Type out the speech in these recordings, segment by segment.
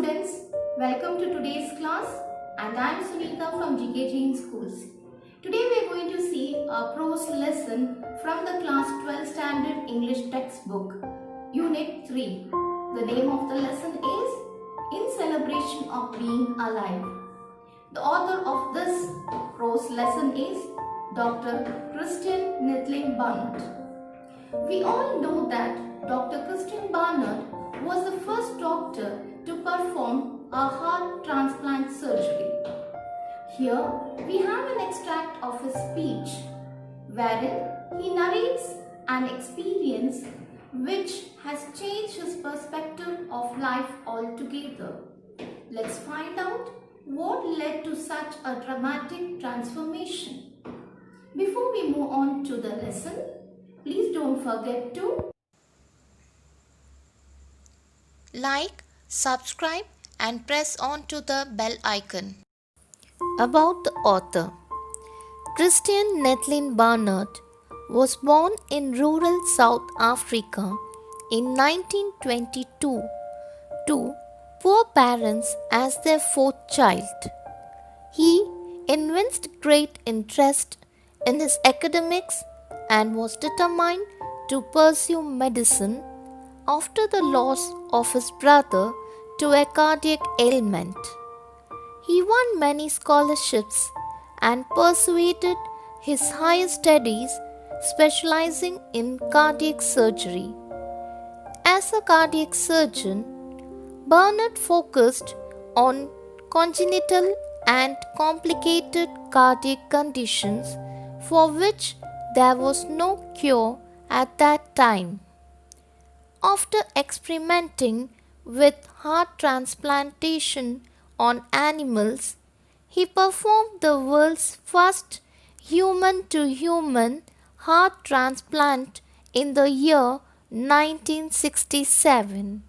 students, welcome to today's class and I am Sunita from G.K.Jain schools. Today we are going to see a prose lesson from the class 12 standard English textbook, Unit 3. The name of the lesson is In Celebration of Being Alive. The author of this prose lesson is Dr. Christian Barnett. We all know that Dr. Christian Barnett was the first doctor to perform a heart transplant surgery. Here we have an extract of his speech wherein he narrates an experience which has changed his perspective of life altogether. Let's find out what led to such a dramatic transformation. Before we move on to the lesson, please don't forget to like, subscribe and press on to the bell icon. About the author. Christian Barnett was born in rural South Africa in 1922 to poor parents as their fourth child. He evinced great interest in his academics and was determined to pursue medicine after the loss of his brother to a cardiac ailment. He won many scholarships and pursued his higher studies, specializing in cardiac surgery. As a cardiac surgeon, Barnett focused on congenital and complicated cardiac conditions for which there was no cure at that time. After experimenting with heart transplantation on animals, he performed the world's first human-to-human heart transplant in the year 1967.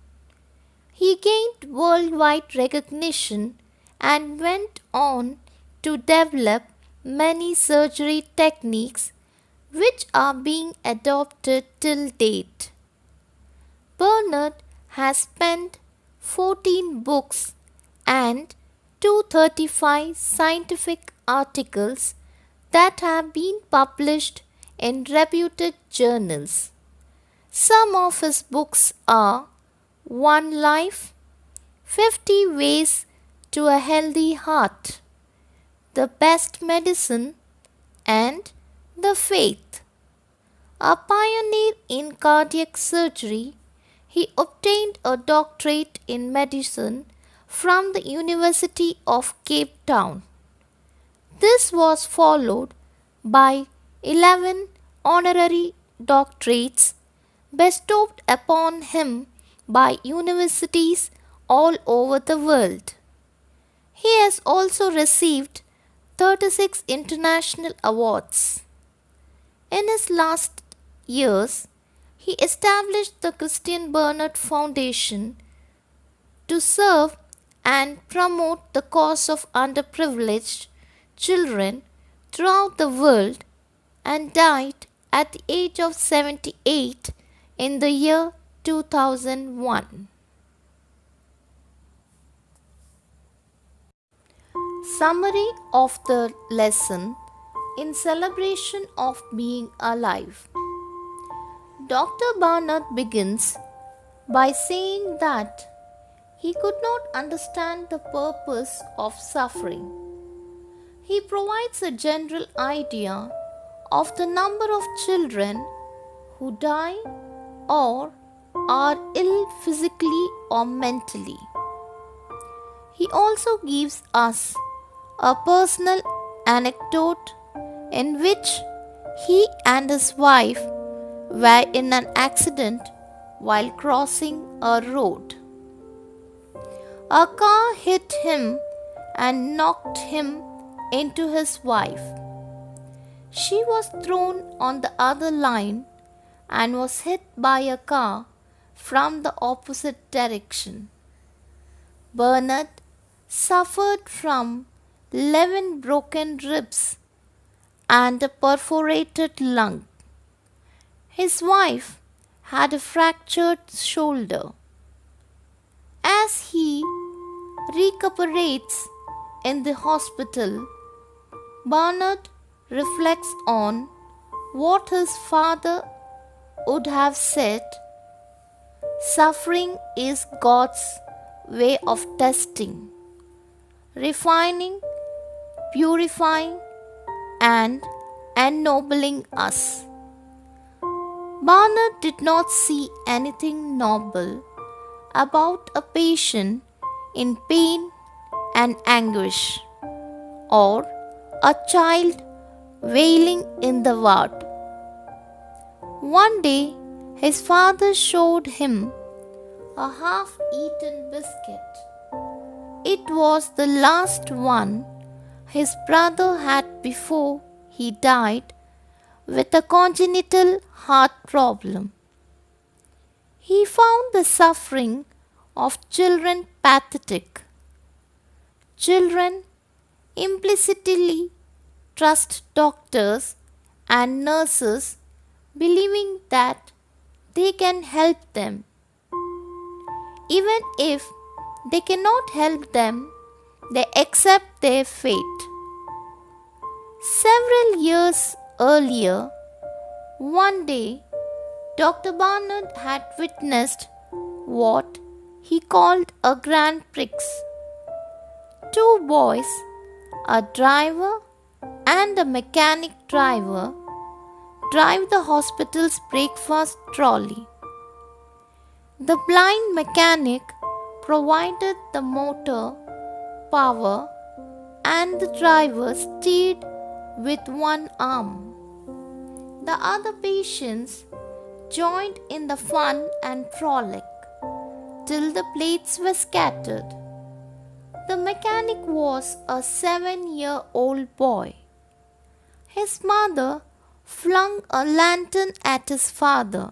He gained worldwide recognition and went on to develop many surgery techniques which are being adopted till date. Barnett has penned 14 books and 235 scientific articles that have been published in reputed journals. Some of his books are One Life, 50 Ways to a Healthy Heart, The Best Medicine, and The Faith. A pioneer in cardiac surgery, he obtained a doctorate in medicine from the University of Cape Town. This was followed by 11 honorary doctorates bestowed upon him by universities all over the world. He has also received 36 international awards. In his last years, he established the Christian Barnett Foundation to serve and promote the cause of underprivileged children throughout the world and died at the age of 78 in the year 2001. Summary of the lesson in celebration of being alive. Dr. Barnett begins by saying that he could not understand the purpose of suffering. He provides a general idea of the number of children who die or are ill physically or mentally. He also gives us a personal anecdote in which he and his wife were in an accident while crossing a road. A car hit him and knocked him into his wife. She was thrown on the other line and was hit by a car from the opposite direction. Barnett suffered from 11 broken ribs and a perforated lung. His wife had a fractured shoulder. As he recuperates in the hospital, Barnard reflects on what his father would have said: suffering is God's way of testing, refining, purifying, and ennobling us. Barnard did not see anything noble about a patient in pain and anguish, or a child wailing in the ward. One day, his father showed him a half-eaten biscuit. It was the last one his brother had before he died with a congenital heart problem. He found the suffering of children pathetic. Children implicitly trust doctors and nurses, believing that they can help them. Even if they cannot help them, they accept their fate. Several years earlier, one day, Dr. Barnard had witnessed what he called a grand prix. Two boys, a driver and a mechanic driver, drive the hospital's breakfast trolley. The blind mechanic provided the motor power and the driver steered with one arm. The other patients joined in the fun and frolic till the plates were scattered. The mechanic was a 7-year-old boy. His mother flung a lantern at his father.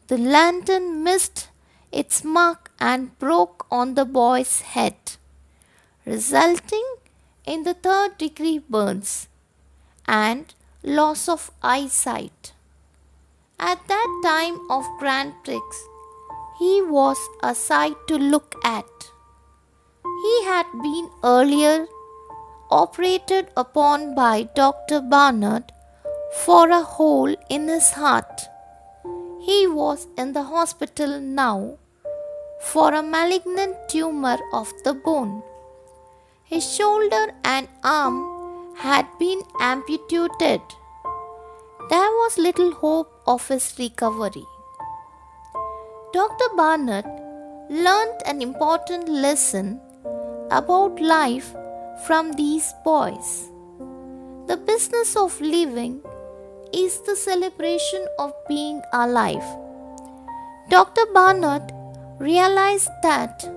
The lantern missed its mark and broke on the boy's head, resulting in the 3rd-degree burns and loss of eyesight. At that time of Grand Prix, he was a sight to look at. He had been earlier operated upon by Dr. Barnard for a hole in his heart. He was in the hospital now for a malignant tumor of the bone. His shoulder and arm had been amputated. There was little hope of his recovery. Dr. Barnard learned an important lesson about life from these boys. The business of living is the celebration of being alive. Dr. Barnard realized that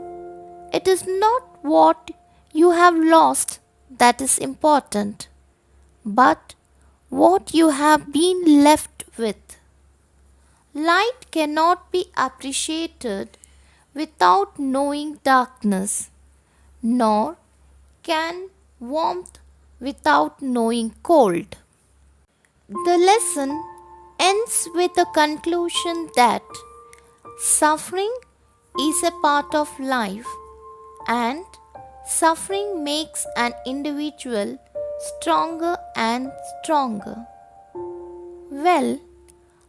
it is not what you have lost that is important, but what you have been left with. Light cannot be appreciated without knowing darkness, nor can warmth without knowing cold. The lesson ends with the conclusion that suffering is a part of life, and suffering makes an individual stronger and stronger. Well,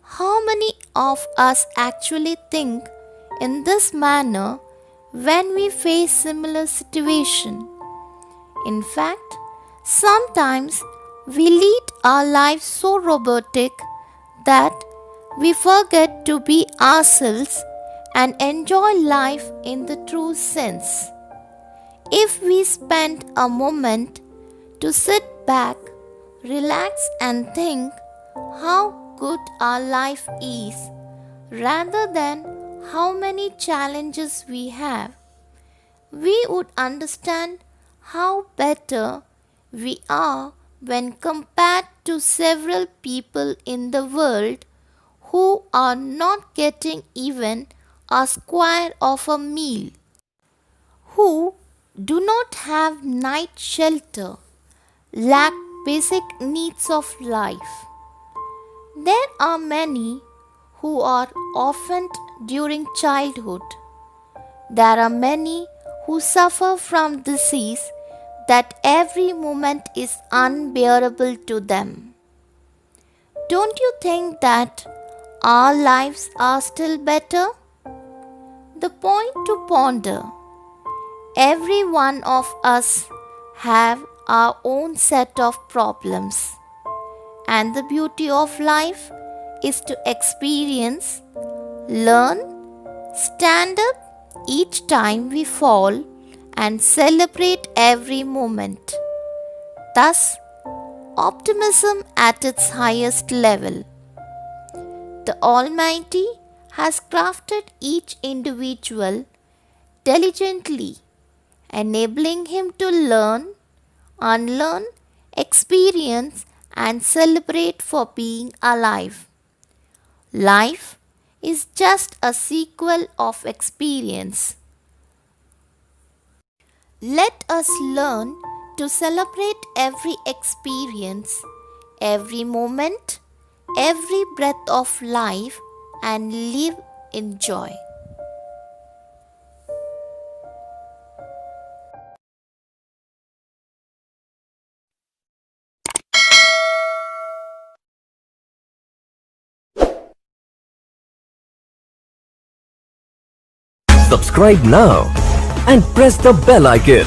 how many of us actually think in this manner when we face similar situation? In fact, sometimes we lead our lives so robotic that we forget to be ourselves and enjoy life in the true sense. If we spend a moment to sit back, relax and think how good our life is, rather than how many challenges we have, we would understand how better we are when compared to several people in the world who are not getting even a square of a meal, who do not have night shelter, lack basic needs of life. There are many who are orphaned during childhood. There are many who suffer from disease that every moment is unbearable to them. Don't you think that our lives are still better? The point to ponder. Every one of us have our own set of problems, and the beauty of life is to experience, learn, stand up each time we fall, and celebrate every moment. Thus, optimism at its highest level. The Almighty has crafted each individual diligently, enabling him to learn, unlearn, experience, and celebrate for being alive. Life is just a sequel of experience. Let us learn to celebrate every experience, every moment, every breath of life, and live in joy. Subscribe now and press the bell icon.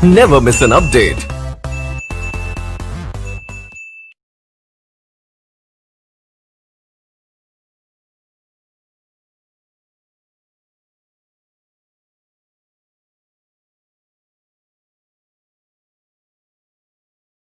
Never miss an update.